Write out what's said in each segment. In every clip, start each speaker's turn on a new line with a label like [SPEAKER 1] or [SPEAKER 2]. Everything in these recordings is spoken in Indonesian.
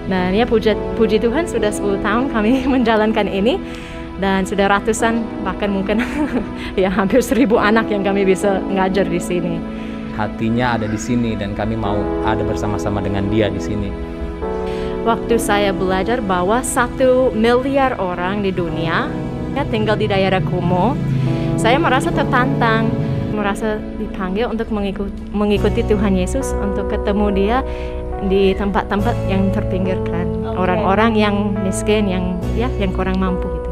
[SPEAKER 1] Dan ya puji Tuhan sudah 10 tahun kami menjalankan ini. Dan sudah ratusan, bahkan mungkin ya hampir 1000 anak yang kami bisa ngajar di sini.
[SPEAKER 2] Hatinya ada di sini dan kami mau ada bersama-sama dengan dia di sini.
[SPEAKER 1] Waktu saya belajar bahwa 1 miliar orang di dunia ya, tinggal di daerah kumuh, saya merasa tertantang, merasa dipanggil untuk mengikuti Tuhan Yesus, untuk ketemu dia di tempat-tempat yang terpinggirkan, orang-orang yang miskin, yang kurang mampu gitu.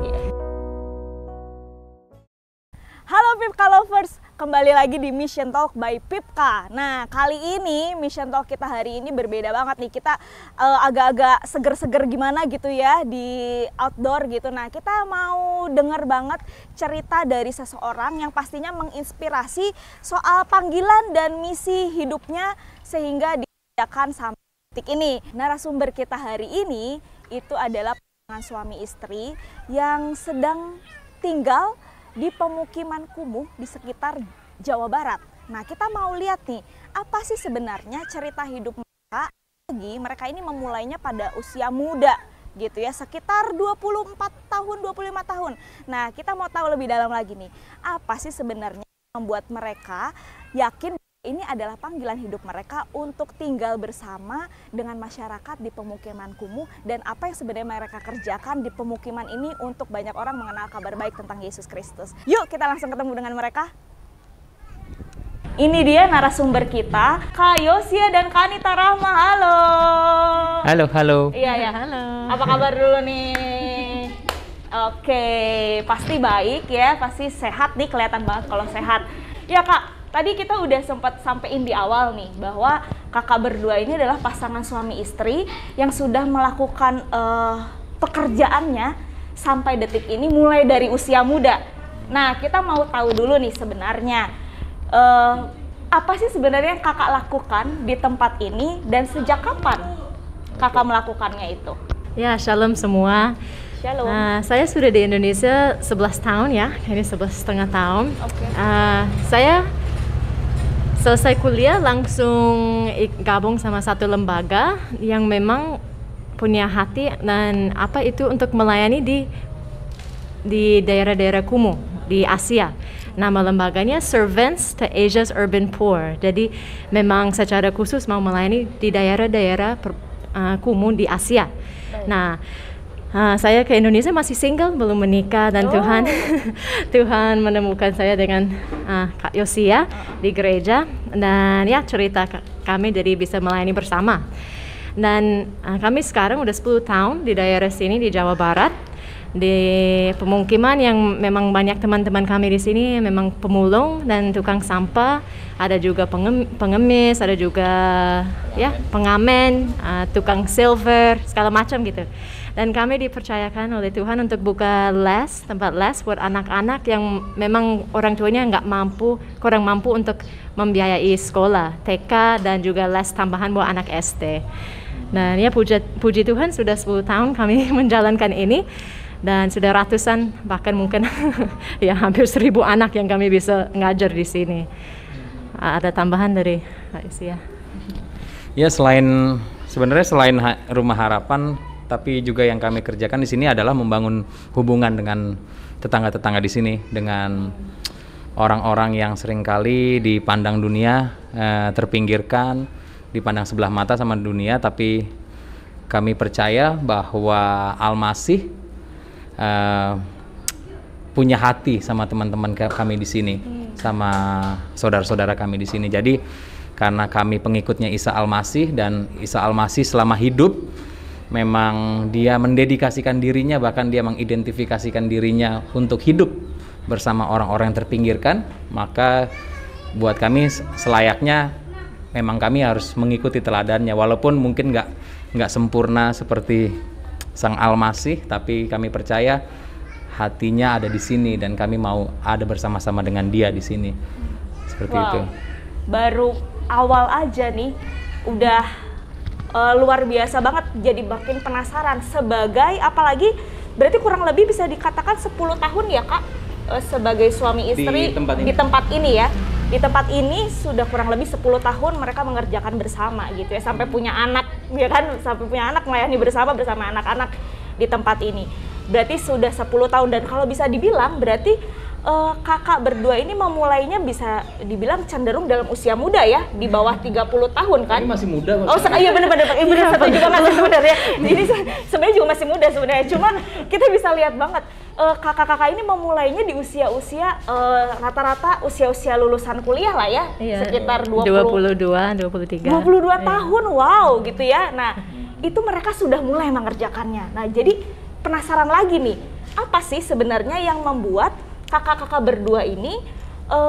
[SPEAKER 3] Halo Pipka Lovers, kembali lagi di Mission Talk by Pipka. Nah, kali ini Mission Talk kita hari ini berbeda banget nih. Kita agak-agak seger-seger gimana gitu ya di outdoor gitu. Nah, kita mau denger banget cerita dari seseorang yang pastinya menginspirasi soal panggilan dan misi hidupnya sehingga dikerjakan sampai detik ini. Narasumber kita hari ini itu adalah pasangan suami istri yang sedang tinggal di pemukiman kumuh di sekitar Jawa Barat. Nah, kita mau lihat nih, apa sih sebenarnya cerita hidup mereka? Mereka ini memulainya pada usia muda gitu ya, sekitar 24 tahun, 25 tahun. Nah, kita mau tahu lebih dalam lagi nih, apa sih sebenarnya yang membuat mereka yakin ini adalah panggilan hidup mereka untuk tinggal bersama dengan masyarakat di pemukiman kumuh, dan apa yang sebenarnya mereka kerjakan di pemukiman ini untuk banyak orang mengenal kabar baik tentang Yesus Kristus. Yuk kita langsung ketemu dengan mereka. Ini dia narasumber kita, Kak Yosia dan Kak Anita Rahma. Halo.
[SPEAKER 2] Halo, halo.
[SPEAKER 3] Iya, halo. Apa kabar dulu nih? Oke, pasti baik ya, pasti sehat nih, kelihatan banget kalau sehat. Ya Kak, tadi kita udah sempat sampein di awal nih bahwa kakak berdua ini adalah pasangan suami istri yang sudah melakukan pekerjaannya sampai detik ini mulai dari usia muda. Nah, kita mau tahu dulu nih sebenarnya apa sih sebenarnya yang kakak lakukan di tempat ini dan sejak kapan kakak melakukannya itu?
[SPEAKER 1] Ya, shalom semua.
[SPEAKER 3] Shalom.
[SPEAKER 1] Saya sudah di Indonesia 11 tahun ya, ini 11,5 tahun.
[SPEAKER 3] Okay.
[SPEAKER 1] Saya selesai kuliah langsung gabung sama satu lembaga yang memang punya hati dan apa itu untuk melayani di daerah-daerah kumuh di Asia. Nama lembaganya Servants to Asia's Urban Poor. Jadi memang secara khusus mau melayani di daerah-daerah kumuh di Asia. Nah, saya ke Indonesia masih single, belum menikah, dan Tuhan menemukan saya dengan Kak Yosia di gereja, dan ya cerita kami jadi bisa melayani bersama. Dan kami sekarang udah 10 tahun di daerah sini di Jawa Barat, di pemukiman yang memang banyak teman-teman kami di sini memang pemulung dan tukang sampah, ada juga pengemis, ada juga ya pengamen, tukang silver, segala macam gitu. Dan kami dipercayakan oleh Tuhan untuk buka tempat les buat anak-anak yang memang orang tuanya kurang mampu untuk membiayai sekolah, TK, dan juga les tambahan buat anak SD. Dan ya puji Tuhan sudah 10 tahun kami menjalankan ini, dan sudah ratusan, bahkan mungkin ya hampir 1000 anak yang kami bisa ngajar di sini. Ada tambahan dari Kak Yosia?
[SPEAKER 2] Ya, sebenarnya selain Rumah Harapan, tapi juga yang kami kerjakan di sini adalah membangun hubungan dengan tetangga-tetangga di sini, dengan orang-orang yang seringkali dipandang dunia terpinggirkan, dipandang sebelah mata sama dunia, tapi kami percaya bahwa Al-Masih punya hati sama teman-teman kami di sini, sama saudara-saudara kami di sini. Jadi karena kami pengikutnya Isa Al-Masih, dan Isa Al-Masih selama hidup memang dia mendedikasikan dirinya, bahkan dia mengidentifikasikan dirinya untuk hidup bersama orang-orang yang terpinggirkan, maka buat kami selayaknya memang kami harus mengikuti teladannya, walaupun mungkin nggak sempurna seperti Sang Al-Masih, tapi kami percaya hatinya ada di sini dan kami mau ada bersama-sama dengan dia di sini. Seperti itu.
[SPEAKER 3] Baru awal aja nih udah luar biasa banget, jadi makin penasaran sebagai, apalagi berarti kurang lebih bisa dikatakan 10 tahun ya Kak sebagai suami istri di tempat ini ya. di tempat ini sudah kurang lebih 10 tahun mereka mengerjakan bersama gitu ya, sampai punya anak, ya kan, sampai punya anak melayani bersama anak-anak di tempat ini. Berarti sudah 10 tahun, dan kalau bisa dibilang berarti kakak berdua ini memulainya bisa dibilang cenderung dalam usia muda ya, di bawah 30 tahun kan?
[SPEAKER 2] Ini masih muda.
[SPEAKER 3] Oh iya benar-benar, setuju banget sebenarnya. Ini sebenarnya juga masih muda sebenarnya, cuma kita bisa lihat banget kakak-kakak ini memulainya di usia-usia rata-rata usia-usia lulusan kuliah lah ya, sekitar 22,
[SPEAKER 1] 23.
[SPEAKER 3] 22 tahun, wow gitu ya. Nah, itu mereka sudah mulai mengerjakannya. Nah, jadi penasaran lagi nih, apa sih sebenarnya yang membuat kakak-kakak berdua ini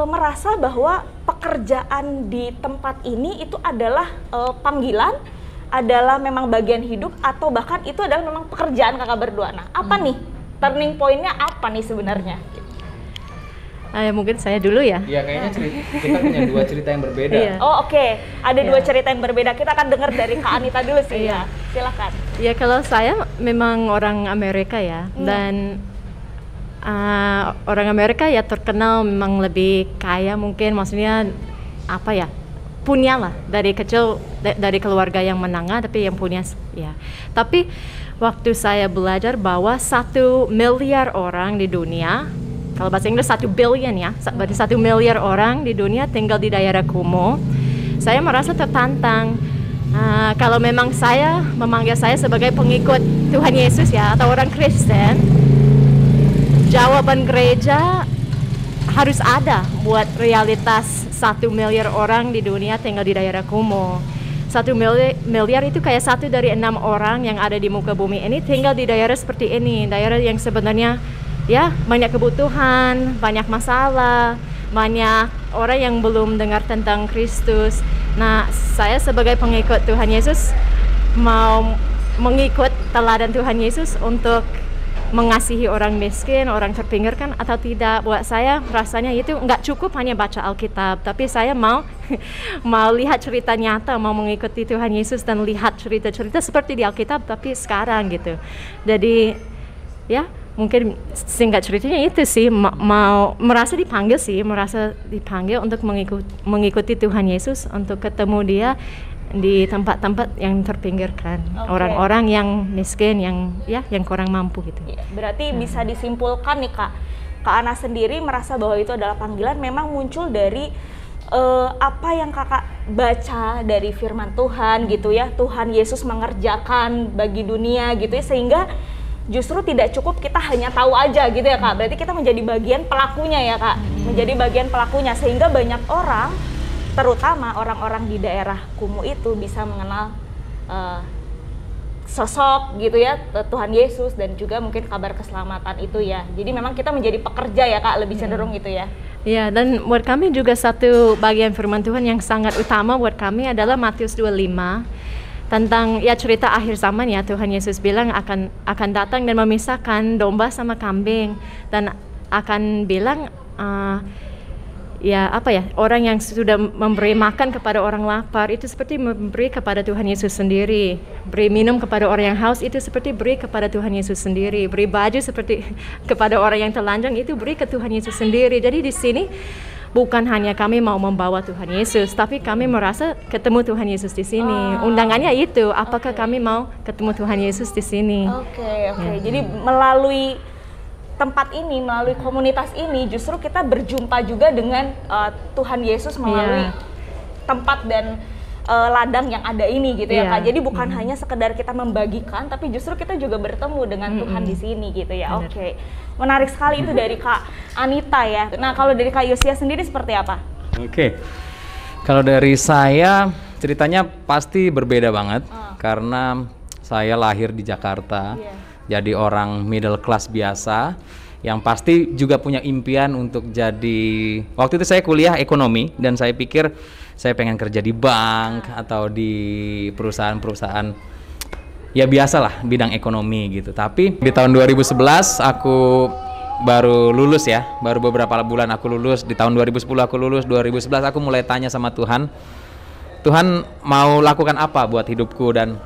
[SPEAKER 3] merasa bahwa pekerjaan di tempat ini itu adalah panggilan, adalah memang bagian hidup, atau bahkan itu adalah memang pekerjaan kakak berdua. Nah, apa nih turning point-nya, apa nih sebenarnya?
[SPEAKER 1] Mungkin saya dulu ya.
[SPEAKER 2] Iya, kayaknya kita punya dua cerita yang berbeda.
[SPEAKER 3] Oh oke. Ada dua cerita yang berbeda. Kita akan dengar dari Kak Anita dulu sih. Ya. Silakan.
[SPEAKER 1] Ya, kalau saya memang orang Amerika ya, dan orang Amerika ya terkenal memang lebih kaya mungkin, maksudnya apa ya, punya lah dari kecil, dari keluarga yang menengah tapi yang punya ya. Tapi waktu saya belajar bahwa 1 miliar orang di dunia, kalau bahasa Inggris 1 billion ya, berarti 1 miliar orang di dunia tinggal di daerah kumuh, saya merasa tertantang. Kalau memang saya memanggil saya sebagai pengikut Tuhan Yesus ya, atau orang Kristen, jawaban gereja harus ada buat realitas 1 miliar orang di dunia tinggal di daerah kumuh. 1 miliar itu kayak 1 dari 6 orang yang ada di muka bumi ini tinggal di daerah seperti ini, daerah yang sebenarnya ya banyak kebutuhan, banyak masalah, banyak orang yang belum dengar tentang Kristus. Nah, saya sebagai pengikut Tuhan Yesus mau mengikut teladan Tuhan Yesus untuk mengasihi orang miskin, orang terpinggirkan atau tidak. Buat saya rasanya itu nggak cukup hanya baca Alkitab, tapi saya mau lihat cerita nyata, mau mengikuti Tuhan Yesus dan lihat cerita-cerita seperti di Alkitab tapi sekarang gitu. Jadi ya mungkin singkat ceritanya itu sih, merasa dipanggil untuk mengikuti Tuhan Yesus, untuk ketemu Dia di tempat-tempat yang terpinggirkan, orang-orang yang miskin, yang kurang mampu gitu.
[SPEAKER 3] Berarti bisa disimpulkan nih Kak Ana sendiri merasa bahwa itu adalah panggilan memang muncul dari apa yang kakak baca dari firman Tuhan gitu ya, Tuhan Yesus mengerjakan bagi dunia gitu ya, sehingga justru tidak cukup kita hanya tahu aja gitu ya Kak, berarti kita menjadi bagian pelakunya ya Kak, menjadi bagian pelakunya, sehingga banyak orang, terutama orang-orang di daerah kumuh itu bisa mengenal sosok gitu ya, Tuhan Yesus, dan juga mungkin kabar keselamatan itu ya. Jadi memang kita menjadi pekerja ya Kak, lebih cenderung gitu ya.
[SPEAKER 1] Ya, dan buat kami juga satu bagian firman Tuhan yang sangat utama buat kami adalah Matius 25 tentang ya cerita akhir zaman ya. Tuhan Yesus bilang akan datang dan memisahkan domba sama kambing, dan akan bilang orang yang sudah memberi makan kepada orang lapar itu seperti memberi kepada Tuhan Yesus sendiri, beri minum kepada orang yang haus itu seperti beri kepada Tuhan Yesus sendiri, beri baju seperti kepada orang yang telanjang itu beri ke Tuhan Yesus sendiri. Jadi di sini bukan hanya kami mau membawa Tuhan Yesus, tapi kami merasa ketemu Tuhan Yesus di sini. Undangannya itu, apakah kami mau ketemu Tuhan Yesus di sini?
[SPEAKER 3] Oke. Jadi melalui tempat ini, melalui komunitas ini, justru kita berjumpa juga dengan Tuhan Yesus melalui tempat dan ladang yang ada ini gitu ya Kak. Jadi bukan hanya sekedar kita membagikan, tapi justru kita juga bertemu dengan Tuhan di sini gitu ya. Oke. Menarik sekali itu dari Kak Anita ya. Nah, kalau dari Kak Yosia sendiri seperti apa?
[SPEAKER 2] Oke. Kalau dari saya ceritanya pasti berbeda banget karena saya lahir di Jakarta. Jadi orang middle class biasa yang pasti juga punya impian untuk jadi, waktu itu saya kuliah ekonomi dan saya pikir saya pengen kerja di bank atau di perusahaan-perusahaan ya biasalah bidang ekonomi gitu. Tapi di tahun 2011 aku baru lulus ya, baru beberapa bulan aku lulus, di tahun 2010 aku lulus, 2011 aku mulai tanya sama Tuhan mau lakukan apa buat hidupku, dan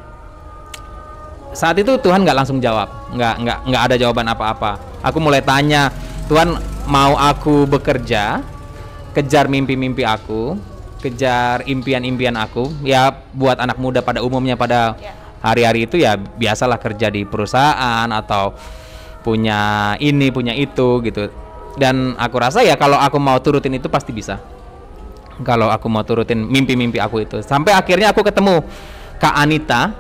[SPEAKER 2] saat itu Tuhan nggak langsung jawab, nggak ada jawaban apa-apa. Aku mulai tanya, Tuhan mau aku bekerja kejar mimpi-mimpi aku, kejar impian-impian aku. Ya buat anak muda pada umumnya pada hari-hari itu ya biasalah kerja di perusahaan atau punya ini, punya itu gitu. Dan aku rasa ya kalau aku mau turutin itu pasti bisa. Kalau aku mau turutin mimpi-mimpi aku itu. Sampai akhirnya aku ketemu Kak Anita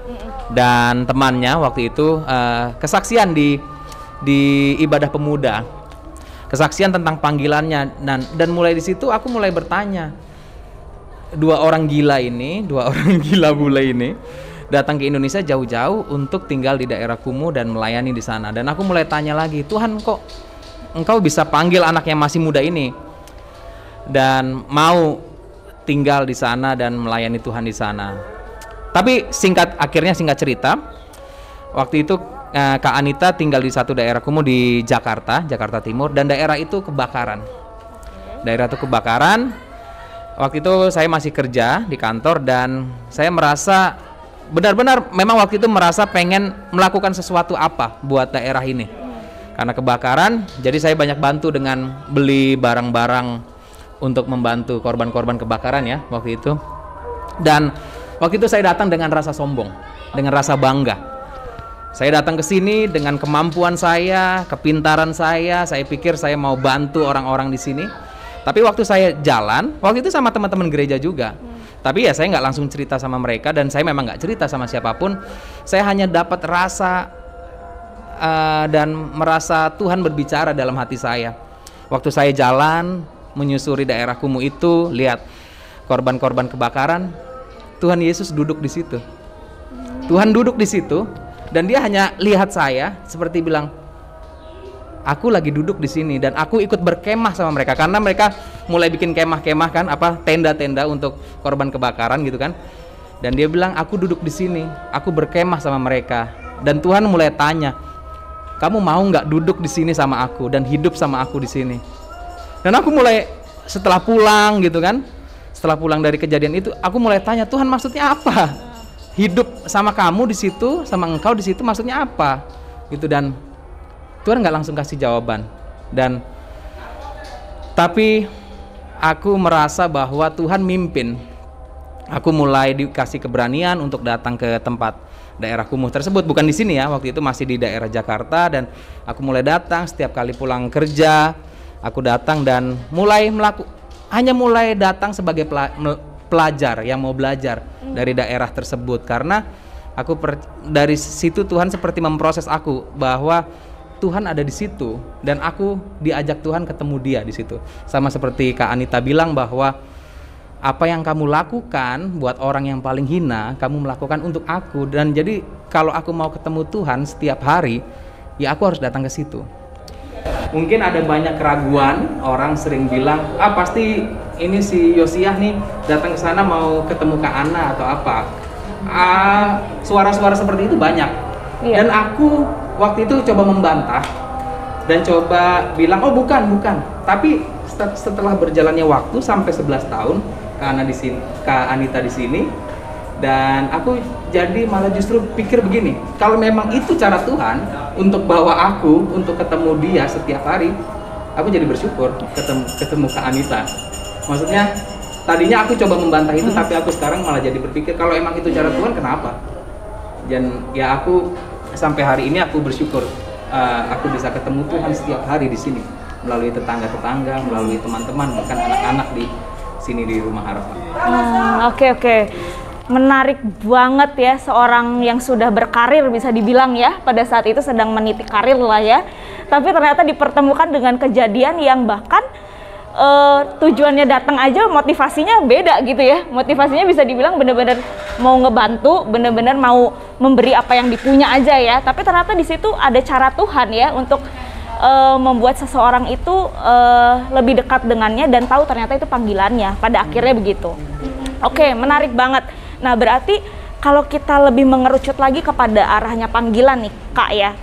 [SPEAKER 2] dan temannya waktu itu kesaksian di ibadah pemuda. Kesaksian tentang panggilannya dan mulai di situ aku mulai bertanya. Dua orang gila bule ini datang ke Indonesia jauh-jauh untuk tinggal di daerah kumuh dan melayani di sana. Dan aku mulai tanya lagi, Tuhan kok Engkau bisa panggil anak yang masih muda ini dan mau tinggal di sana dan melayani Tuhan di sana. Tapi akhirnya singkat cerita, waktu itu Kak Anita tinggal di satu daerah kumuh di Jakarta Timur, dan daerah itu kebakaran. Waktu itu saya masih kerja di kantor dan saya merasa benar-benar memang waktu itu merasa pengen melakukan sesuatu apa buat daerah ini. Karena kebakaran, jadi saya banyak bantu dengan beli barang-barang untuk membantu korban-korban kebakaran ya waktu itu. Dan waktu itu saya datang dengan rasa sombong, dengan rasa bangga. Saya datang ke sini dengan kemampuan saya, kepintaran saya pikir saya mau bantu orang-orang di sini. Tapi waktu saya jalan, waktu itu sama teman-teman gereja juga. Tapi ya saya nggak langsung cerita sama mereka dan saya memang nggak cerita sama siapapun. Saya hanya dapat rasa dan merasa Tuhan berbicara dalam hati saya. Waktu saya jalan menyusuri daerah kumuh itu, lihat korban-korban kebakaran, Tuhan Yesus duduk di situ. Tuhan duduk di situ dan dia hanya lihat saya seperti bilang, aku lagi duduk di sini dan aku ikut berkemah sama mereka karena mereka mulai bikin kemah-kemah kan, tenda-tenda untuk korban kebakaran gitu kan. Dan dia bilang, aku duduk di sini, aku berkemah sama mereka. Dan Tuhan mulai tanya, kamu mau nggak duduk di sini sama aku dan hidup sama aku di sini? Dan aku mulai setelah pulang gitu kan, setelah pulang dari kejadian itu, aku mulai tanya, Tuhan maksudnya apa? Hidup sama kamu di situ, sama engkau di situ maksudnya apa? Gitu. Dan Tuhan nggak langsung kasih jawaban. Tapi aku merasa bahwa Tuhan mimpin. Aku mulai dikasih keberanian untuk datang ke tempat daerah kumuh tersebut, bukan di sini ya, waktu itu masih di daerah Jakarta. Dan aku mulai datang setiap kali pulang kerja, aku datang dan mulai datang sebagai pelajar yang mau belajar dari daerah tersebut. Karena dari situ Tuhan seperti memproses aku bahwa Tuhan ada di situ dan aku diajak Tuhan ketemu dia di situ. Sama seperti Kak Anita bilang bahwa apa yang kamu lakukan buat orang yang paling hina, kamu melakukan untuk aku. Dan jadi kalau aku mau ketemu Tuhan setiap hari, ya aku harus datang ke situ. Mungkin ada banyak keraguan, orang sering bilang, pasti ini si Yosiah nih datang ke sana mau ketemu Kak Ana atau apa. Suara-suara seperti itu banyak. Dan aku waktu itu coba membantah dan coba bilang, oh bukan. Tapi setelah berjalannya waktu sampai 11 tahun, Kak Anita di sini, dan aku jadi malah justru pikir begini, kalau memang itu cara Tuhan untuk bawa aku untuk ketemu dia setiap hari, aku jadi bersyukur ketemu Kak Anita. Maksudnya tadinya aku coba membantah itu, tapi aku sekarang malah jadi berpikir kalau emang itu cara Tuhan, kenapa? Dan ya aku sampai hari ini aku bersyukur aku bisa ketemu Tuhan setiap hari di sini melalui tetangga-tetangga, melalui teman-teman, bahkan anak-anak di sini di Rumah Harapan.
[SPEAKER 3] Oke. Menarik banget ya, seorang yang sudah berkarir bisa dibilang ya, pada saat itu sedang meniti karir lah ya. Tapi ternyata dipertemukan dengan kejadian yang bahkan tujuannya datang aja motivasinya beda gitu ya. Motivasinya bisa dibilang benar-benar mau ngebantu, benar-benar mau memberi apa yang dipunya aja ya. Tapi ternyata di situ ada cara Tuhan ya untuk membuat seseorang itu lebih dekat dengannya dan tahu ternyata itu panggilannya pada akhirnya begitu. Oke, menarik banget. Nah, berarti kalau kita lebih mengerucut lagi kepada arahnya panggilan nih Kak ya,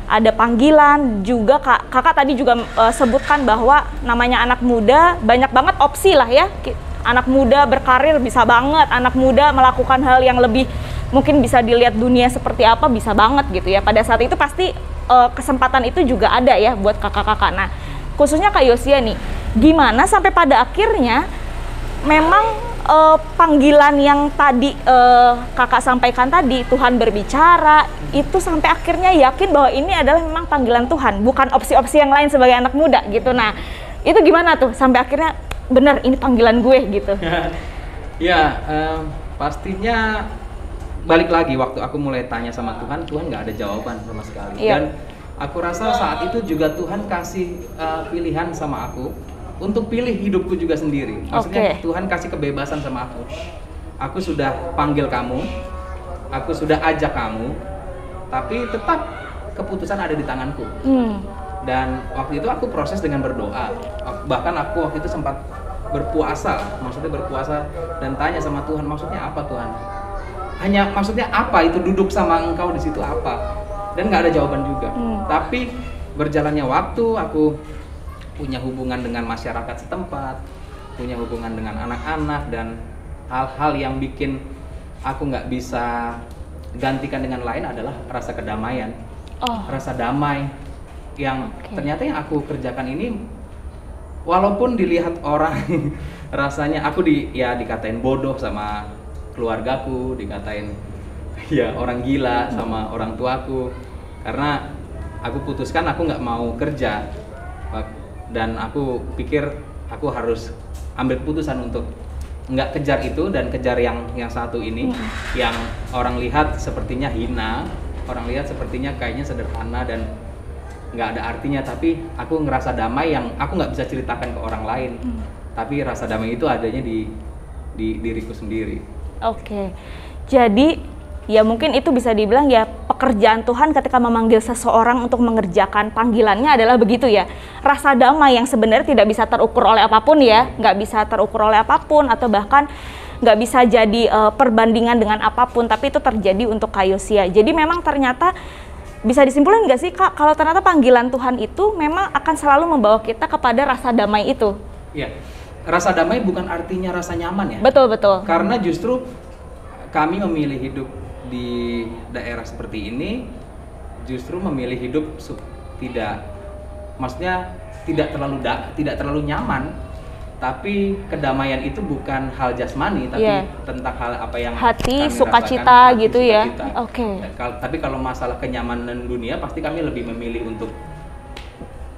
[SPEAKER 3] ada panggilan juga kakak tadi juga sebutkan bahwa namanya anak muda banyak banget opsi lah ya. Anak muda berkarir bisa banget, anak muda melakukan hal yang lebih mungkin bisa dilihat dunia seperti apa bisa banget gitu ya. Pada saat itu pasti kesempatan itu juga ada ya buat kakak-kakak. Nah, khususnya Kak Yosia nih, gimana sampai pada akhirnya memang panggilan yang tadi kakak sampaikan tadi, Tuhan berbicara, itu sampai akhirnya yakin bahwa ini adalah memang panggilan Tuhan, bukan opsi-opsi yang lain sebagai anak muda gitu. Nah, itu gimana tuh sampai akhirnya bener ini panggilan gue gitu?
[SPEAKER 2] Ya, pastinya balik lagi waktu aku mulai tanya sama Tuhan, Tuhan nggak ada jawaban sama sekali.
[SPEAKER 3] Iya.
[SPEAKER 2] Dan aku rasa saat itu juga Tuhan kasih pilihan sama aku untuk pilih hidupku juga sendiri. Maksudnya Tuhan kasih kebebasan sama aku. Aku sudah panggil kamu, aku sudah ajak kamu, tapi tetap keputusan ada di tanganku. Dan waktu itu aku proses dengan berdoa. Bahkan aku waktu itu sempat berpuasa, maksudnya berpuasa dan tanya sama Tuhan, maksudnya apa Tuhan? Hanya maksudnya apa itu duduk sama Engkau di situ apa? Dan nggak ada jawaban juga. Tapi berjalannya waktu, aku punya hubungan dengan masyarakat setempat, punya hubungan dengan anak-anak, dan hal-hal yang bikin aku nggak bisa gantikan dengan lain adalah rasa kedamaian, rasa damai yang ternyata yang aku kerjakan ini, walaupun dilihat orang rasanya aku dikatain bodoh sama keluargaku, dikatain ya orang gila sama orang tuaku, karena aku putuskan aku nggak mau kerja. Dan aku pikir aku harus ambil keputusan untuk nggak kejar itu dan kejar yang satu ini, yang orang lihat sepertinya hina, orang lihat sepertinya kayaknya sederhana dan nggak ada artinya, tapi aku ngerasa damai yang aku nggak bisa ceritakan ke orang lain. Tapi rasa damai itu adanya di diriku sendiri.
[SPEAKER 3] Oke, jadi ya mungkin itu bisa dibilang ya pekerjaan Tuhan ketika memanggil seseorang untuk mengerjakan panggilannya adalah begitu ya. Rasa damai yang sebenarnya tidak bisa terukur oleh apapun ya, nggak bisa terukur oleh apapun atau bahkan nggak bisa jadi perbandingan dengan apapun, tapi itu terjadi untuk Kak Yosia. Jadi memang ternyata bisa disimpulkan nggak sih Kak, kalau ternyata panggilan Tuhan itu memang akan selalu membawa kita kepada rasa damai itu?
[SPEAKER 2] Iya, rasa damai bukan artinya rasa nyaman ya.
[SPEAKER 3] Betul, betul.
[SPEAKER 2] Karena justru kami memilih hidup di daerah seperti ini, justru memilih hidup maksudnya tidak terlalu nyaman, tapi kedamaian itu bukan hal jasmani, tapi tentang hal apa yang
[SPEAKER 3] hati,
[SPEAKER 2] kami
[SPEAKER 3] sukacita
[SPEAKER 2] rasakan,
[SPEAKER 3] gitu ya.
[SPEAKER 2] Oke. Tapi kalau masalah kenyamanan dunia, pasti kami lebih memilih untuk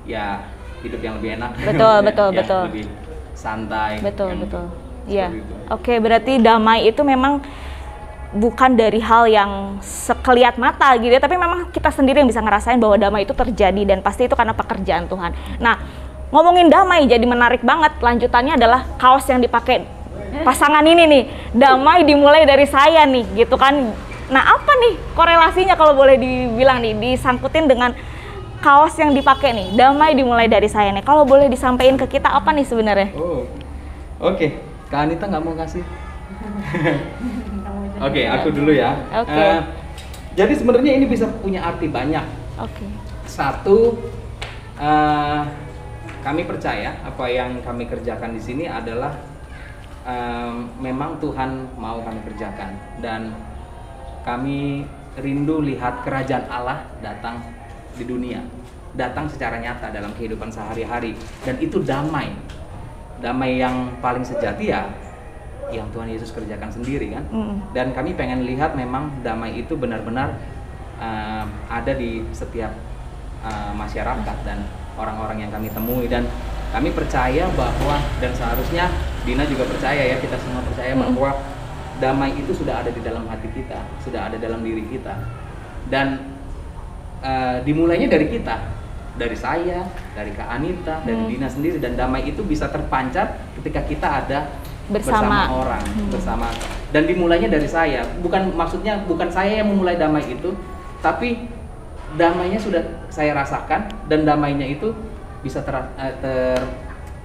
[SPEAKER 2] ya hidup yang lebih enak.
[SPEAKER 3] Betul.
[SPEAKER 2] Lebih santai.
[SPEAKER 3] Betul. Iya. Oke, berarti damai itu memang bukan dari hal yang sekeliat mata gitu ya, tapi memang kita sendiri yang bisa ngerasain bahwa damai itu terjadi, dan pasti itu karena pekerjaan Tuhan. Nah, ngomongin damai jadi menarik banget. Lanjutannya adalah kaos yang dipakai pasangan ini nih, damai dimulai dari saya nih gitu kan. Nah, apa nih korelasinya kalau boleh dibilang nih, disangkutin dengan kaos yang dipakai nih, damai dimulai dari saya nih, kalau boleh disampaikan ke kita apa nih sebenarnya?
[SPEAKER 2] Oke. Kak Anita nggak mau kasih? Oke, aku dulu ya. Jadi sebenarnya ini bisa punya arti banyak. Satu, kami percaya apa yang kami kerjakan di sini adalah memang Tuhan mau kami kerjakan, dan kami rindu lihat kerajaan Allah datang di dunia, datang secara nyata dalam kehidupan sehari-hari, dan itu damai yang paling sejati ya yang Tuhan Yesus kerjakan sendiri kan. Dan kami pengen lihat memang damai itu benar-benar ada di setiap masyarakat dan orang-orang yang kami temui, dan kami percaya bahwa, dan seharusnya Dina juga percaya ya, kita semua percaya bahwa damai itu sudah ada di dalam hati kita, sudah ada dalam diri kita, dan dimulainya dari kita, dari saya, dari Kak Anita, dari Dina sendiri, dan damai itu bisa terpancar ketika kita ada bersama orang, bersama, dan dimulainya dari saya. Maksudnya bukan saya yang memulai damai itu, tapi damainya sudah saya rasakan, dan damainya itu bisa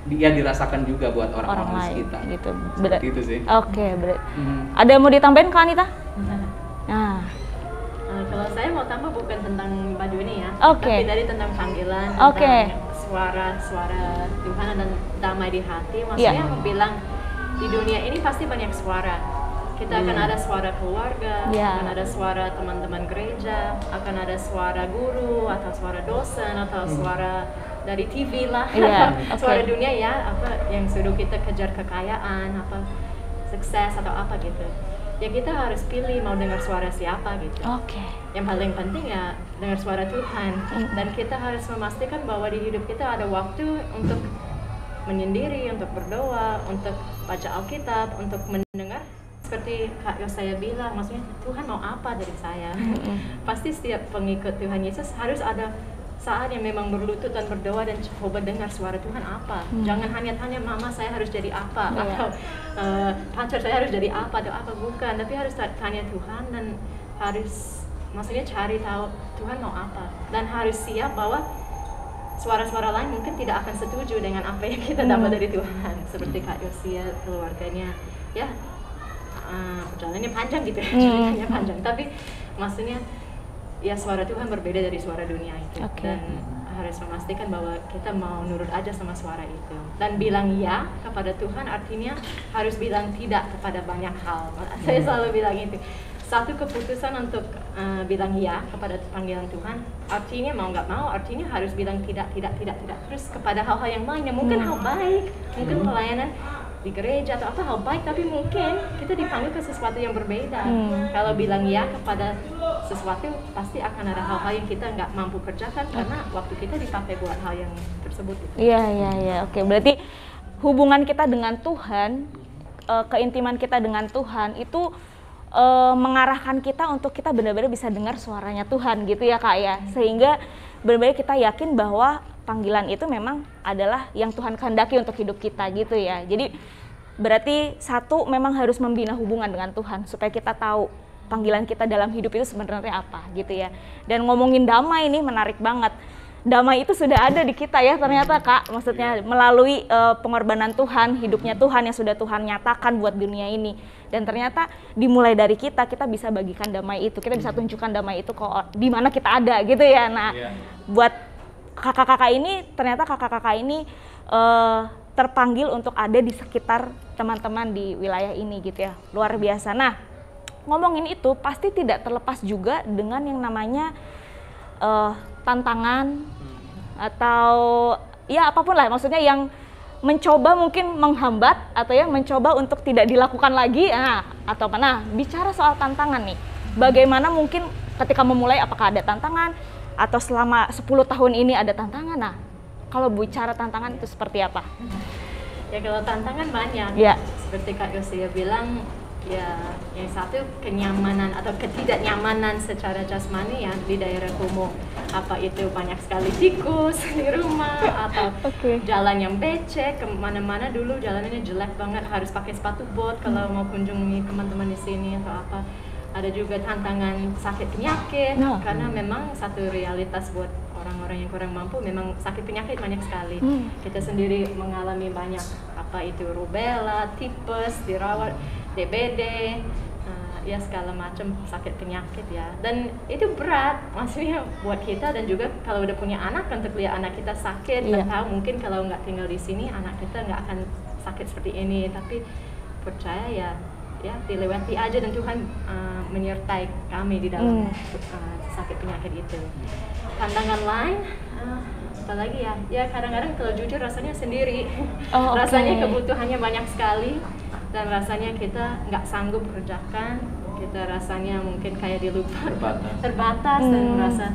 [SPEAKER 2] dirasakan juga buat orang-orang sekitar. Gitu. Itu sih.
[SPEAKER 3] Ada yang mau ditambahin Kak Anita?
[SPEAKER 1] Kalau saya mau tambah bukan tentang baju ini ya, tapi dari tentang panggilan, tentang suara Tuhan dan damai di hati. Maksudnya bilang di dunia ini pasti banyak suara. Kita akan ada suara keluarga, akan ada suara teman-teman gereja, akan ada suara guru atau suara dosen atau suara dari TV lah,
[SPEAKER 3] Iya,
[SPEAKER 1] suara
[SPEAKER 3] oke.
[SPEAKER 1] dunia ya, apa yang suruh kita kejar kekayaan, apa sukses atau apa gitu. Ya kita harus pilih mau dengar suara siapa gitu.
[SPEAKER 3] Oke.
[SPEAKER 1] Yang paling penting ya dengar suara Tuhan, dan kita harus memastikan bahwa di hidup kita ada waktu untuk menyendiri, untuk berdoa, untuk baca Alkitab, untuk mendengar seperti Kak Yosaya bilang, maksudnya Tuhan mau apa dari saya. Pasti setiap pengikut Tuhan Yesus harus ada saat yang memang berlutut dan berdoa dan coba dengar suara Tuhan apa. Jangan hanya tanya mama saya harus jadi apa,
[SPEAKER 3] Iya.
[SPEAKER 1] atau pacar saya harus jadi apa atau apa, bukan, tapi harus tanya Tuhan dan harus maksudnya cari tahu Tuhan mau apa, dan harus siap bahwa suara-suara lain mungkin tidak akan setuju dengan apa yang kita dapat dari Tuhan, seperti Kak Yosia, keluarganya ya perjalanannya panjang gitu ya, ceritanya panjang, tapi maksudnya ya suara Tuhan berbeda dari suara dunia itu.
[SPEAKER 3] Oke.
[SPEAKER 1] Dan harus memastikan bahwa kita mau nurut aja sama suara itu, dan bilang ya kepada Tuhan artinya harus bilang tidak kepada banyak hal. Saya selalu bilang itu, satu keputusan untuk bilang ya kepada panggilan Tuhan artinya mau nggak mau, artinya harus bilang tidak terus kepada hal-hal yang lain yang mungkin hal baik, mungkin pelayanan di gereja atau apa hal baik, tapi mungkin kita dipanggil ke sesuatu yang berbeda. Kalau bilang ya kepada sesuatu pasti akan ada hal-hal yang kita nggak mampu kerjakan karena waktu kita dipakai buat hal yang tersebut gitu.
[SPEAKER 3] Iya. Oke, berarti hubungan kita dengan Tuhan, keintiman kita dengan Tuhan itu mengarahkan kita untuk kita benar-benar bisa dengar suaranya Tuhan gitu ya Kak ya. Sehingga benar-benar kita yakin bahwa panggilan itu memang adalah yang Tuhan kehendaki untuk hidup kita gitu ya. Jadi berarti satu memang harus membina hubungan dengan Tuhan supaya kita tahu panggilan kita dalam hidup itu sebenarnya apa gitu ya. Dan ngomongin damai ini menarik banget. Damai itu sudah ada di kita ya ternyata Kak. Maksudnya melalui pengorbanan Tuhan, hidupnya Tuhan yang sudah Tuhan nyatakan buat dunia ini. Dan ternyata dimulai dari kita bisa bagikan damai itu. Kita bisa tunjukkan damai itu di mana kita ada gitu ya. Nah, buat kakak-kakak ini, ternyata kakak-kakak ini terpanggil untuk ada di sekitar teman-teman di wilayah ini gitu ya. Luar biasa. Nah, ngomongin itu pasti tidak terlepas juga dengan yang namanya tantangan atau ya apapun lah, maksudnya yang mencoba mungkin menghambat atau ya mencoba untuk tidak dilakukan lagi, atau apa. Nah, bicara soal tantangan nih, bagaimana mungkin ketika memulai, apakah ada tantangan atau selama 10 tahun ini ada tantangan? Nah, kalau bicara tantangan itu seperti apa?
[SPEAKER 1] Ya kalau tantangan banyak,
[SPEAKER 3] Ya.
[SPEAKER 1] seperti Kak Yosia bilang, ya yang satu kenyamanan atau ketidaknyamanan secara jasmani ya di daerah kumuh, apa itu banyak sekali tikus di rumah atau jalan yang becek kemana-mana, dulu jalanannya jelek banget, harus pakai sepatu bot kalau mau kunjungi teman-teman di sini atau apa. Ada juga tantangan sakit penyakit, karena memang satu realitas buat orang-orang yang kurang mampu, memang sakit penyakit banyak sekali. Kita sendiri mengalami banyak, apa itu rubella, tipes, dirawat, DBD, ya segala macam sakit penyakit ya. Dan itu berat, maksudnya buat kita, dan juga kalau udah punya anak untuk lihat anak kita sakit, dan tahu mungkin kalau nggak tinggal di sini anak kita nggak akan sakit seperti ini. Tapi percaya ya dilewati aja, dan Tuhan menyertai kami di dalam sakit penyakit itu. Tantangan lain apalagi ya kadang-kadang kalau jujur rasanya sendiri. Rasanya kebutuhannya banyak sekali, dan rasanya kita nggak sanggup kerjakan, kita rasanya mungkin kayak di lupa terbatas, dan merasa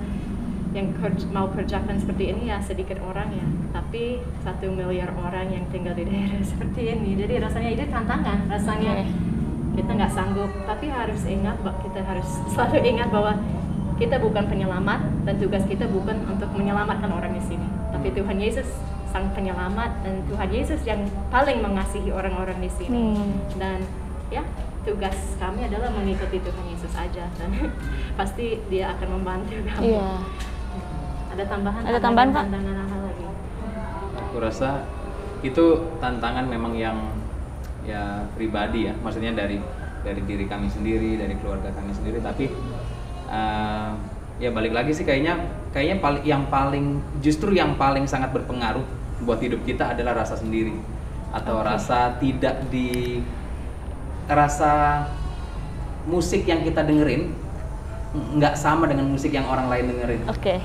[SPEAKER 1] yang mau kerjakan seperti ini ya sedikit orang ya, tapi 1 miliar orang yang tinggal di daerah seperti ini, jadi rasanya itu tantangan, rasanya kita nggak sanggup. Tapi harus ingat, kita harus selalu ingat bahwa kita bukan penyelamat, dan tugas kita bukan untuk menyelamatkan orang di sini, tapi Tuhan Yesus sang penyelamat, dan Tuhan Yesus yang paling mengasihi orang-orang di sini. Dan ya tugas kami adalah mengikuti Tuhan Yesus aja, dan pasti Dia akan membantu kami. Ada tambahan Pak? Tantangan apa lagi?
[SPEAKER 2] Aku rasa itu tantangan memang yang ya pribadi ya, maksudnya dari diri kami sendiri, dari keluarga kami sendiri. Tapi ya balik lagi sih, kayaknya yang paling sangat berpengaruh buat hidup kita adalah rasa sendiri, atau rasa rasa musik yang kita dengerin nggak sama dengan musik yang orang lain dengerin.
[SPEAKER 3] Oke.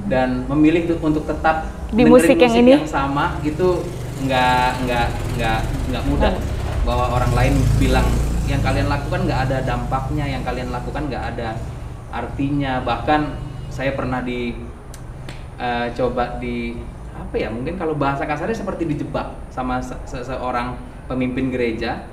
[SPEAKER 2] Dan memilih untuk tetap
[SPEAKER 3] Di
[SPEAKER 2] dengerin
[SPEAKER 3] musik yang ini?
[SPEAKER 2] yang sama itu nggak mudah. Bahwa orang lain bilang yang kalian lakukan nggak ada dampaknya, yang kalian lakukan nggak ada artinya. Bahkan saya pernah coba di apa ya, mungkin kalau bahasa kasarnya seperti dijebak sama seorang pemimpin gereja.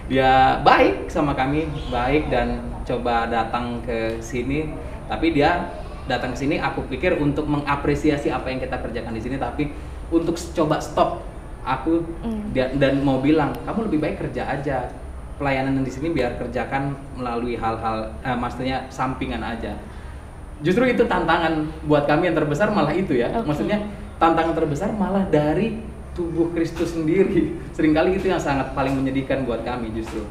[SPEAKER 2] Dia baik sama kami, baik, dan coba datang ke sini, tapi dia datang ke sini aku pikir untuk mengapresiasi apa yang kita kerjakan di sini, tapi untuk coba stop aku dan mau bilang kamu lebih baik kerja aja pelayanan di sini, biar kerjakan melalui hal-hal maksudnya sampingan aja. Justru itu tantangan buat kami yang terbesar malah itu ya. Maksudnya tantangan terbesar malah dari tubuh Kristus sendiri. Seringkali itu yang sangat paling menyedihkan buat kami justru.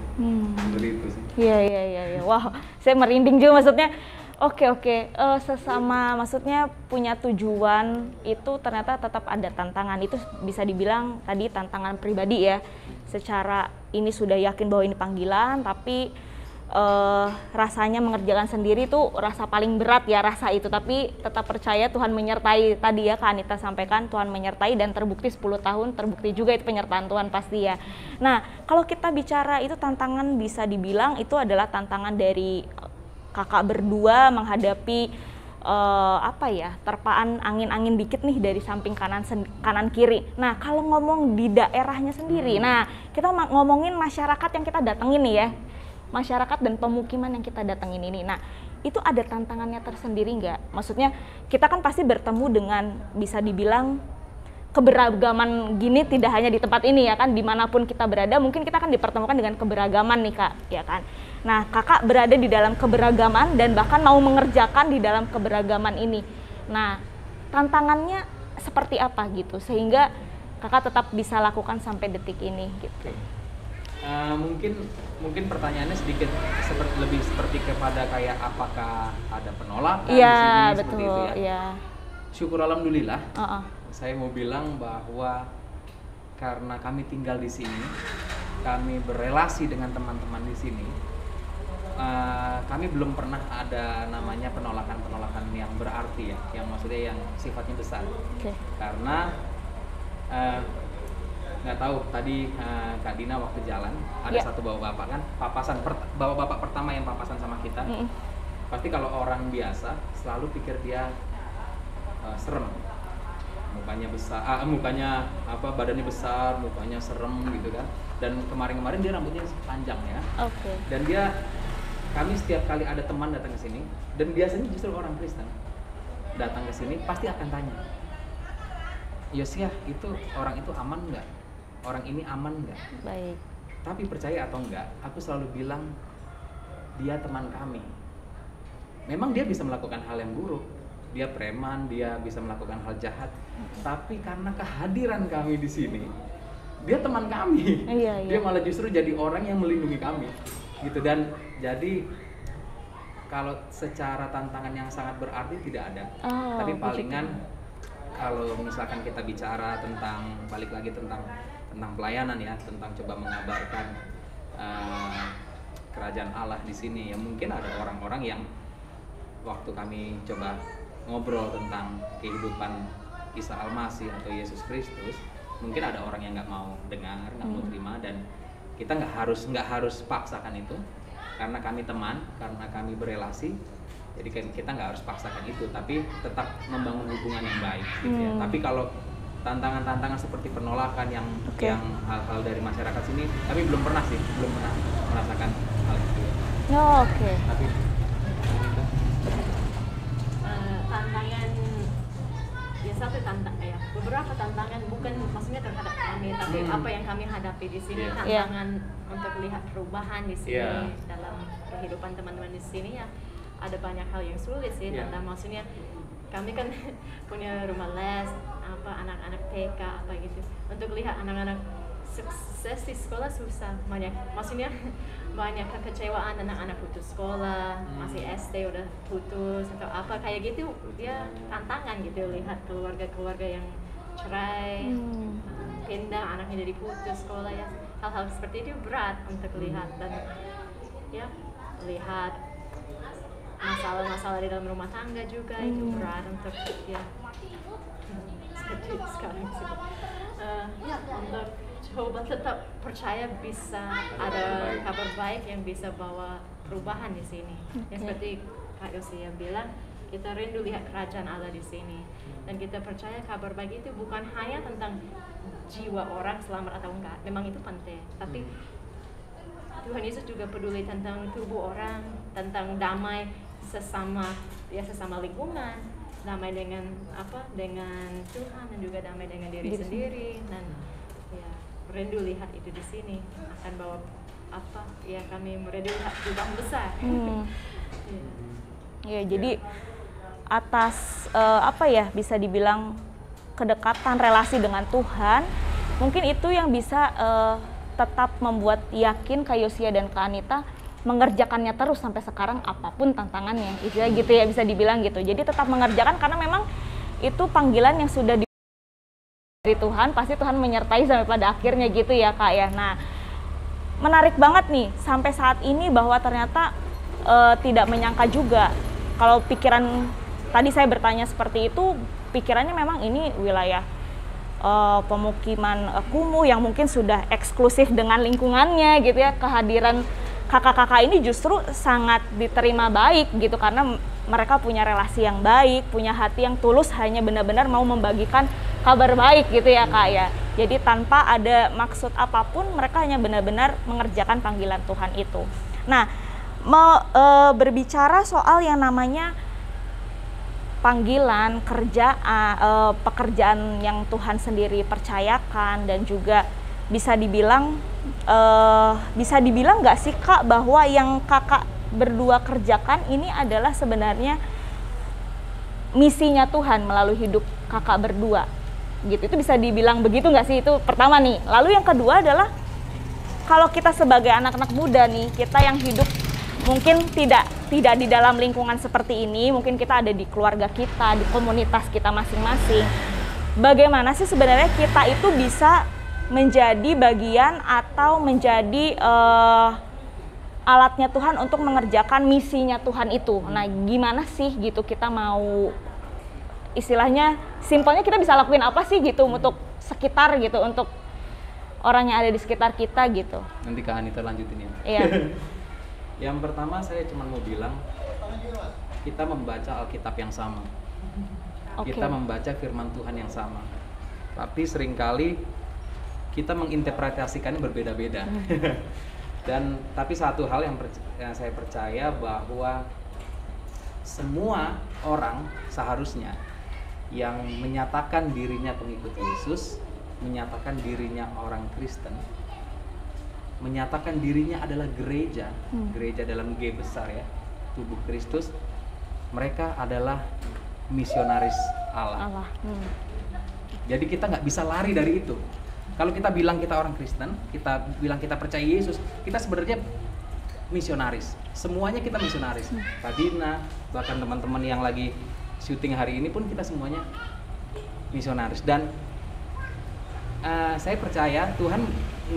[SPEAKER 2] Seperti itu sih.
[SPEAKER 3] Iya. Wah, saya merinding juga maksudnya. Oke. Sesama maksudnya punya tujuan itu ternyata tetap ada tantangan. Itu bisa dibilang tadi tantangan pribadi ya. Secara ini sudah yakin bahwa ini panggilan, tapi rasanya mengerjakan sendiri tuh rasa paling berat ya, rasa itu. Tapi tetap percaya Tuhan menyertai, tadi ya Kak Anita sampaikan Tuhan menyertai, dan terbukti 10 tahun, terbukti juga itu penyertaan Tuhan pasti ya. Nah, kalau kita bicara itu tantangan, bisa dibilang itu adalah tantangan dari kakak berdua menghadapi terpaan angin-angin dikit nih dari samping kanan kiri. Nah, kalau ngomong di daerahnya sendiri, nah kita ngomongin masyarakat yang kita datengin nih ya, masyarakat dan pemukiman yang kita datengin ini. Nah, itu ada tantangannya tersendiri nggak? Maksudnya kita kan pasti bertemu dengan bisa dibilang keberagaman gini, tidak hanya di tempat ini ya kan, dimanapun kita berada mungkin kita kan dipertemukan dengan keberagaman nih Kak, ya kan. Nah, kakak berada di dalam keberagaman dan bahkan mau mengerjakan di dalam keberagaman ini. Nah, tantangannya seperti apa gitu sehingga kakak tetap bisa lakukan sampai detik ini gitu.
[SPEAKER 2] Mungkin pertanyaannya sedikit lebih seperti kepada kayak apakah ada penolakan di
[SPEAKER 3] Iya,
[SPEAKER 2] sini,
[SPEAKER 3] betul,
[SPEAKER 2] seperti itu ya.
[SPEAKER 3] Iya.
[SPEAKER 2] Syukur alhamdulillah. Saya mau bilang bahwa karena kami tinggal di sini, kami berelasi dengan teman-teman di sini, kami belum pernah ada namanya penolakan yang berarti ya, yang maksudnya yang sifatnya besar. Karena nggak tahu tadi Kak Dina waktu jalan ada satu bapak-bapak kan papasan, bapak-bapak pertama yang papasan sama kita. Pasti kalau orang biasa selalu pikir dia serem, mukanya besar, badannya besar, mukanya serem gitu kan. Dan kemarin dia rambutnya panjang ya. Dan kami setiap kali ada teman datang ke sini, dan biasanya justru orang Kristen datang ke sini pasti akan tanya, Yosia, itu orang itu aman nggak? Orang ini aman nggak?
[SPEAKER 3] Baik.
[SPEAKER 2] Tapi percaya atau enggak, aku selalu bilang dia teman kami. Memang dia bisa melakukan hal yang buruk, dia preman, dia bisa melakukan hal jahat, tapi karena kehadiran kami di sini, dia teman kami. Dia malah justru jadi orang yang melindungi kami, gitu. Dan jadi kalau secara tantangan yang sangat berarti tidak ada, tapi palingan kalau misalkan kita bicara tentang balik lagi tentang pelayanan ya, tentang coba mengabarkan kerajaan Allah di sini ya, mungkin ada orang-orang yang waktu kami coba ngobrol tentang kehidupan Isa Al-Masih atau Yesus Kristus, mungkin ada orang yang nggak mau dengar, nggak mau terima, dan kita nggak harus paksakan itu, karena kami teman, karena kami berelasi. Jadi kita nggak harus paksakan itu, tapi tetap membangun hubungan yang baik gitu ya. Tapi kalau tantangan-tantangan seperti penolakan yang hal-hal dari masyarakat sini, tapi belum pernah merasakan hal itu.
[SPEAKER 1] Tapi tantangan ya, beberapa tantangan, bukan maksudnya terhadap kami, tapi apa yang kami hadapi di sini, tantangan untuk lihat perubahan di sini dalam kehidupan teman-teman di sini ya. Ada banyak hal yang sulit sih, tentang maksudnya kami kan punya rumah les, anak-anak TK apa gitu. Untuk lihat anak-anak sukses di sekolah susah, maksudnya banyak kekecewaan, anak-anak putus sekolah, masih SD udah putus atau apa kayak gitu. Dia tantangan gitu, lihat keluarga-keluarga yang cerai, pindah, anaknya jadi putus sekolah ya. Hal-hal seperti itu berat untuk lihat, dan ya lihat masalah-masalah di dalam rumah tangga juga itu berat untuk ya sedih sekarang sih. Ya untuk coba tetap percaya bisa ada kabar baik yang bisa bawa perubahan di sini. Yang seperti Kak Yosia bilang, kita rindu lihat kerajaan Allah di sini, dan kita percaya kabar baik itu bukan hanya tentang jiwa orang selamat atau enggak, memang itu penting, tapi Tuhan Yesus juga peduli tentang tubuh orang, tentang damai sesama lingkungan, damai dengan Tuhan, dan juga damai dengan diri sendiri. Dan ya rindu lihat itu di sini akan bawa kami merindu lihat perubahan besar.
[SPEAKER 3] Ya, jadi atas bisa dibilang kedekatan relasi dengan Tuhan, mungkin itu yang bisa tetap membuat yakin Kak Yosia dan Kak Anita mengerjakannya terus sampai sekarang apapun tantangannya, gitu ya bisa dibilang gitu. Jadi tetap mengerjakan karena memang itu panggilan yang sudah dari Tuhan, pasti Tuhan menyertai sampai pada akhirnya gitu ya Kak ya. Nah, menarik banget nih sampai saat ini bahwa ternyata tidak menyangka juga kalau pikiran tadi saya bertanya seperti itu, pikirannya memang ini wilayah pemukiman kumuh yang mungkin sudah eksklusif dengan lingkungannya gitu ya. Kehadiran kakak-kakak ini justru sangat diterima baik gitu karena mereka punya relasi yang baik, punya hati yang tulus, hanya benar-benar mau membagikan kabar baik gitu ya Kak ya. Jadi tanpa ada maksud apapun, mereka hanya benar-benar mengerjakan panggilan Tuhan itu. Nah, berbicara soal yang namanya panggilan, pekerjaan yang Tuhan sendiri percayakan, dan juga bisa dibilang nggak sih Kak bahwa yang kakak berdua kerjakan ini adalah sebenarnya misinya Tuhan melalui hidup kakak berdua gitu, itu bisa dibilang begitu nggak sih? Itu pertama nih. Lalu yang kedua adalah kalau kita sebagai anak-anak muda nih, kita yang hidup mungkin tidak di dalam lingkungan seperti ini, mungkin kita ada di keluarga kita, di komunitas kita masing-masing. Bagaimana sih sebenarnya kita itu bisa menjadi bagian atau menjadi alatnya Tuhan untuk mengerjakan misinya Tuhan itu? Nah, gimana sih gitu kita mau, istilahnya simpelnya kita bisa lakuin apa sih gitu untuk sekitar gitu, untuk orang yang ada di sekitar kita gitu.
[SPEAKER 2] Nanti Kak Anita lanjutin ya.
[SPEAKER 3] Iya.
[SPEAKER 2] Yang pertama saya cuma mau bilang, kita membaca Alkitab yang sama. Kita membaca firman Tuhan yang sama. Tapi seringkali kita menginterpretasikannya berbeda-beda. Tapi satu hal yang saya percaya bahwa semua orang seharusnya yang menyatakan dirinya pengikut Yesus, menyatakan dirinya orang Kristen, menyatakan dirinya adalah gereja dalam G besar ya, tubuh Kristus, mereka adalah misionaris Allah. Jadi kita nggak bisa lari dari itu. Kalau kita bilang kita orang Kristen, kita bilang kita percaya Yesus, kita sebenarnya misionaris. Semuanya kita misionaris. Kak Dina, bahkan teman-teman yang lagi syuting hari ini pun kita semuanya misionaris. Dan saya percaya Tuhan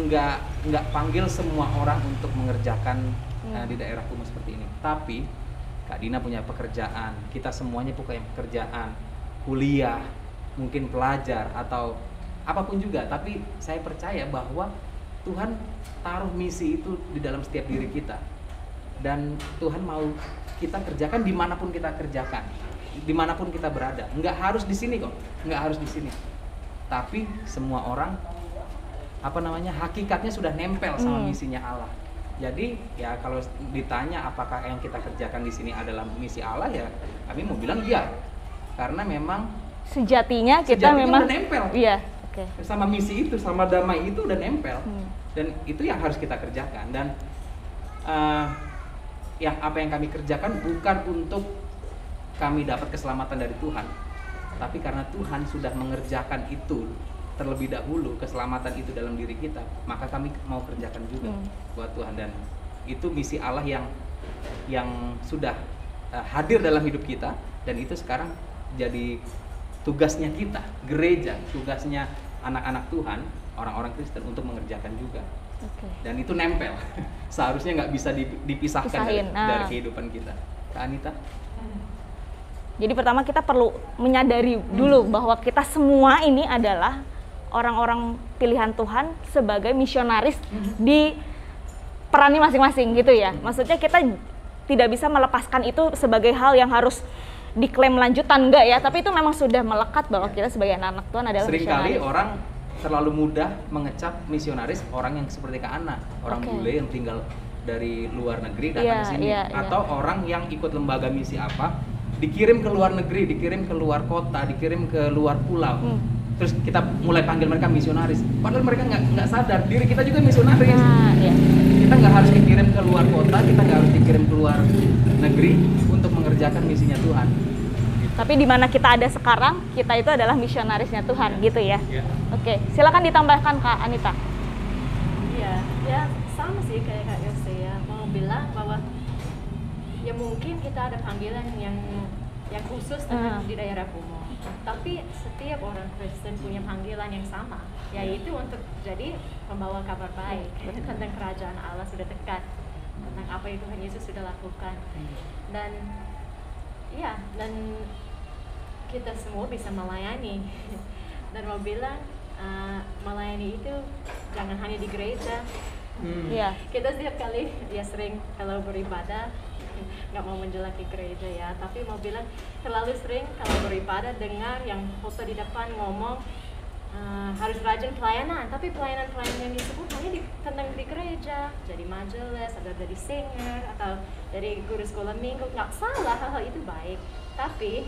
[SPEAKER 2] nggak panggil semua orang untuk mengerjakan di daerah kumuh seperti ini. Tapi Kak Dina punya pekerjaan, kita semuanya punya pekerjaan, kuliah, mungkin pelajar atau apapun juga. Tapi saya percaya bahwa Tuhan taruh misi itu di dalam setiap diri kita, dan Tuhan mau kita kerjakan dimanapun kita kerjakan, dimanapun kita berada. Nggak harus di sini kok, nggak harus di sini. Tapi semua orang hakikatnya sudah nempel sama misinya Allah. Jadi ya kalau ditanya apakah yang kita kerjakan di sini adalah misi Allah, ya kami mau bilang iya. Karena memang
[SPEAKER 3] sejatinya kita memang
[SPEAKER 2] udah nempel.
[SPEAKER 3] Iya,
[SPEAKER 2] sama misi itu, sama damai itu udah nempel. Dan itu yang harus kita kerjakan. Dan apa yang kami kerjakan bukan untuk kami dapat keselamatan dari Tuhan, tapi karena Tuhan sudah mengerjakan itu terlebih dahulu, keselamatan itu dalam diri kita, maka kami mau kerjakan juga buat Tuhan. Dan itu misi Allah yang sudah hadir dalam hidup kita, dan itu sekarang jadi tugasnya kita, gereja, tugasnya anak-anak Tuhan, orang-orang Kristen untuk mengerjakan juga. Dan itu nempel. Seharusnya nggak bisa dipisahkan dari kehidupan kita. Kak Anita?
[SPEAKER 3] Jadi pertama kita perlu menyadari dulu bahwa kita semua ini adalah orang-orang pilihan Tuhan sebagai misionaris di perannya masing-masing gitu ya. Maksudnya kita tidak bisa melepaskan itu sebagai hal yang harus diklaim lanjutan, enggak ya, tapi itu memang sudah melekat bahwa kita sebagai anak-anak Tuhan adalah
[SPEAKER 2] Seringkali
[SPEAKER 3] misionaris.
[SPEAKER 2] orang terlalu mudah mengecap misionaris orang yang seperti Kak Ana, orang bule yang tinggal dari luar negeri datang ke sini, atau orang yang ikut lembaga misi apa, dikirim ke luar negeri, dikirim ke luar kota, dikirim ke luar pulau. Terus kita mulai panggil mereka misionaris, padahal mereka nggak sadar diri kita juga misionaris. Kita nggak harus dikirim ke luar kota, kita nggak harus dikirim ke luar negeri untuk mengerjakan misinya Tuhan.
[SPEAKER 3] Tapi di mana kita ada sekarang, kita itu adalah misionarisnya Tuhan, gitu ya. Oke, silakan ditambahkan Kak Anita.
[SPEAKER 1] Iya, ya sama sih kayak Kak Yose ya. Mau bilang bahwa ya mungkin kita ada panggilan yang khusus di daerah Kumo. Tapi setiap orang Kristen punya panggilan yang sama, yaitu untuk jadi pembawa kabar baik tentang kerajaan Allah sudah dekat, tentang apa yang Tuhan Yesus sudah lakukan. Dan kita semua bisa melayani. Dan mau bilang melayani itu jangan hanya di gereja. Kita setiap kali sering kalau beribadah nggak mau menjelaki gereja ya, tapi mau bilang terlalu sering kalau beribadah dengar yang foto di depan ngomong harus rajin pelayanan, tapi pelayanan yang disebut hanya tentang di gereja, jadi majelis, ada dari singer atau dari guru sekolah minggu. Nggak salah, hal-hal itu baik, tapi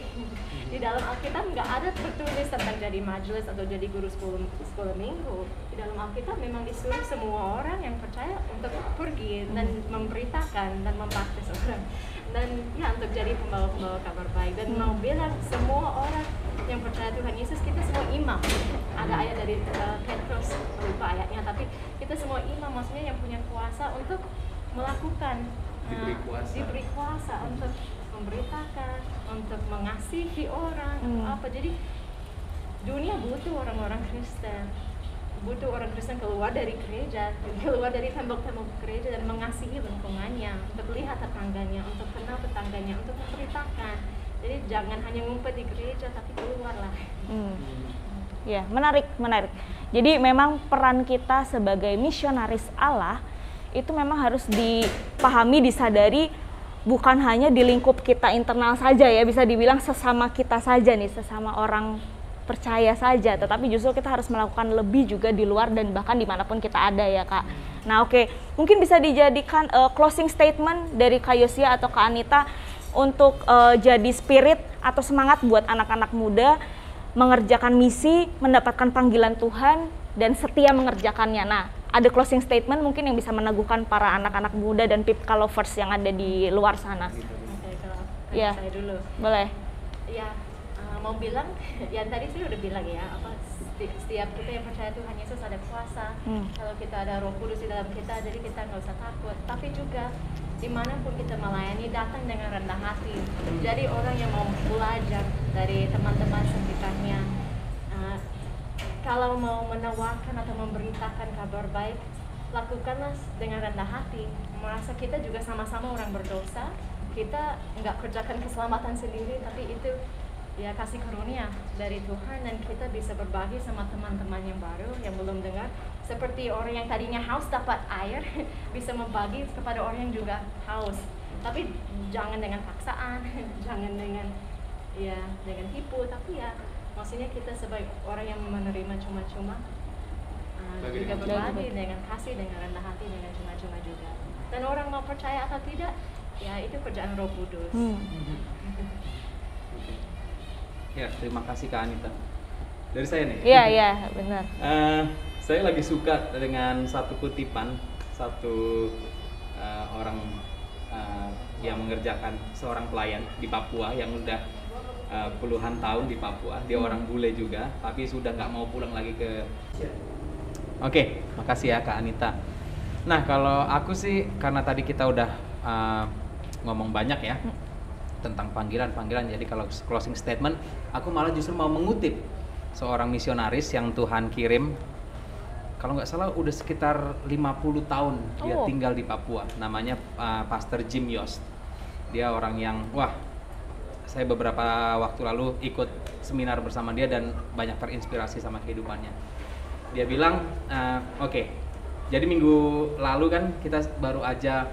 [SPEAKER 1] di dalam Alkitab nggak ada tertulis tentang jadi majelis atau jadi guru sekolah minggu. Di dalam Alkitab memang disuruh semua orang yang percaya untuk pergi dan memberitakan dan membaptis orang, dan untuk jadi pembawa kabar baik. Dan mau bilang semua orang yang percaya Tuhan Yesus, kita semua imam. Ada ayat dari Petrus, lupa ayatnya, tapi kita semua imam, maksudnya yang punya kuasa untuk melakukan, diberi kuasa untuk memberitakan, untuk mengasihi orang, apa. Jadi dunia butuh orang-orang Kristen, butuh orang Kristen keluar dari gereja, keluar dari tembok-tembok gereja dan mengasihi lingkungannya, untuk lihat tetangganya, untuk kenal tetangganya, untuk memberitakan. Jadi jangan hanya ngumpet di gereja, tapi keluarlah. Ya, menarik.
[SPEAKER 3] Jadi memang peran kita sebagai misionaris Allah itu memang harus dipahami, disadari, bukan hanya di lingkup kita internal saja ya, bisa dibilang sesama kita saja nih, sesama orang percaya saja, tetapi justru kita harus melakukan lebih juga di luar dan bahkan dimanapun kita ada ya Kak. Nah oke, mungkin bisa dijadikan closing statement dari Kak Yosia atau Kak Anita untuk jadi spirit atau semangat buat anak-anak muda mengerjakan misi, mendapatkan panggilan Tuhan dan setia mengerjakannya. Nah, ada closing statement mungkin yang bisa meneguhkan para anak-anak muda dan Pipka lovers yang ada di luar sana.
[SPEAKER 1] Oke, kalau saya dulu.
[SPEAKER 3] Boleh.
[SPEAKER 1] Ya, mau bilang, yang tadi saya udah bilang ya, setiap kita yang percaya Tuhan Yesus ada kuasa. Kalau kita ada Roh Kudus di dalam kita, jadi kita nggak usah takut. Tapi juga dimanapun kita melayani, datang dengan rendah hati. Jadi orang yang mau belajar dari teman-teman sekitarnya, kalau mau menawarkan atau memberitakan kabar baik, lakukanlah dengan rendah hati. Merasa kita juga sama-sama orang berdosa, kita nggak kerjakan keselamatan sendiri, tapi itu ya kasih karunia dari Tuhan, dan kita bisa berbagi sama teman-teman yang baru yang belum dengar. Seperti orang yang tadinya haus dapat air, bisa membagi kepada orang yang juga haus. Tapi jangan dengan paksaan, jangan dengan tipu, tapi ya maksudnya kita sebagai orang yang menerima cuma-cuma, juga berbagi dengan kasih, dengan rendah hati, dengan cuma-cuma juga. Dan orang mau percaya atau tidak, ya itu kerjaan Roh Kudus.
[SPEAKER 2] Ya, terima kasih Kak Anita. Dari saya nih.
[SPEAKER 3] Iya, benar.
[SPEAKER 2] Saya lagi suka dengan satu kutipan, satu orang yang mengerjakan seorang pelayan di Papua yang udah puluhan tahun di Papua. Dia orang bule juga, tapi sudah nggak mau pulang lagi ke. Oke, makasih ya Kak Anita. Nah, kalau aku sih, karena tadi kita udah ngomong banyak ya tentang panggilan, jadi kalau closing statement, aku malah justru mau mengutip seorang misionaris yang Tuhan kirim. Kalau nggak salah udah sekitar 50 tahun dia tinggal di Papua. Namanya Pastor Jim Yost. Dia orang yang, wah, saya beberapa waktu lalu ikut seminar bersama dia dan banyak terinspirasi sama kehidupannya. Dia bilang, oke, jadi minggu lalu kan kita baru aja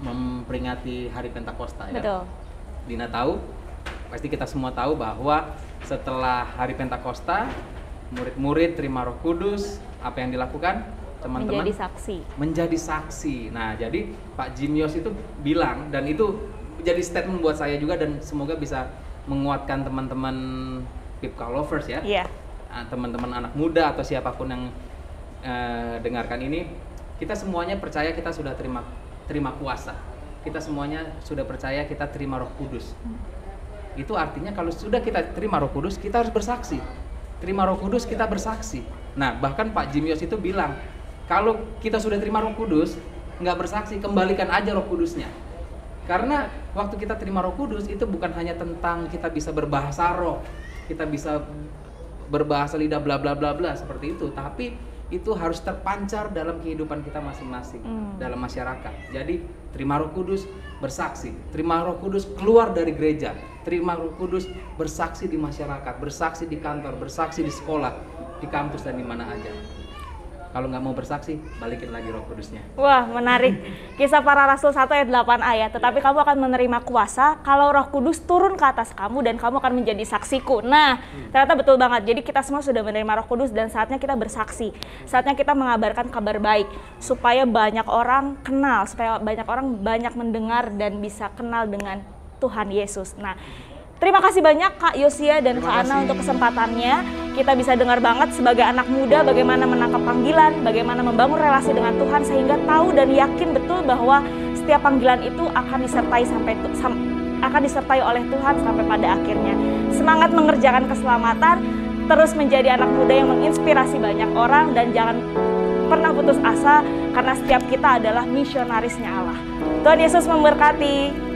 [SPEAKER 2] memperingati Hari Pentakosta ya.
[SPEAKER 3] Betul.
[SPEAKER 2] Dina tahu, pasti kita semua tahu bahwa setelah Hari Pentakosta, murid-murid terima Roh Kudus, apa yang dilakukan? Teman-teman
[SPEAKER 3] Menjadi saksi.
[SPEAKER 2] menjadi saksi. Nah, jadi Pak Jim Yos itu bilang, dan itu jadi statement buat saya juga, dan semoga bisa menguatkan teman-teman Pipka lovers ya.
[SPEAKER 3] Iya.
[SPEAKER 2] Teman-teman anak muda atau siapapun yang dengarkan ini, kita semuanya percaya kita sudah terima kuasa. Kita semuanya sudah percaya kita terima Roh Kudus. Itu artinya kalau sudah kita terima Roh Kudus, kita harus bersaksi. Terima Roh Kudus, kita bersaksi. Nah, bahkan Pak Jim Yos itu bilang, kalau kita sudah terima Roh Kudus, nggak bersaksi, kembalikan aja Roh Kudusnya. Karena waktu kita terima Roh Kudus itu bukan hanya tentang kita bisa berbahasa roh, kita bisa berbahasa lidah bla bla bla bla seperti itu, tapi itu harus terpancar dalam kehidupan kita masing-masing, dalam masyarakat. Jadi terima Roh Kudus, bersaksi. Terima Roh Kudus, keluar dari gereja. Terima Roh Kudus, bersaksi di masyarakat, bersaksi di kantor, bersaksi di sekolah, di kampus dan di mana aja. Kalau nggak mau bersaksi, balikin lagi Roh Kudusnya.
[SPEAKER 3] Wah, menarik. Kisah Para Rasul 1 ayat 8a ya. Tetapi kamu akan menerima kuasa kalau Roh Kudus turun ke atas kamu dan kamu akan menjadi saksiku. Nah, ternyata betul banget. Jadi kita semua sudah menerima Roh Kudus dan saatnya kita bersaksi. Saatnya kita mengabarkan kabar baik supaya banyak orang kenal, supaya banyak orang banyak mendengar dan bisa kenal dengan Tuhan Yesus. Nah, terima kasih banyak Kak Yosia dan Kak Ana untuk kesempatannya. Kita bisa dengar banget sebagai anak muda bagaimana menangkap panggilan, bagaimana membangun relasi dengan Tuhan sehingga tahu dan yakin betul bahwa setiap panggilan itu akan disertai oleh Tuhan sampai pada akhirnya. Semangat mengerjakan keselamatan, terus menjadi anak muda yang menginspirasi banyak orang dan jangan pernah putus asa karena setiap kita adalah misionarisnya Allah. Tuhan Yesus memberkati.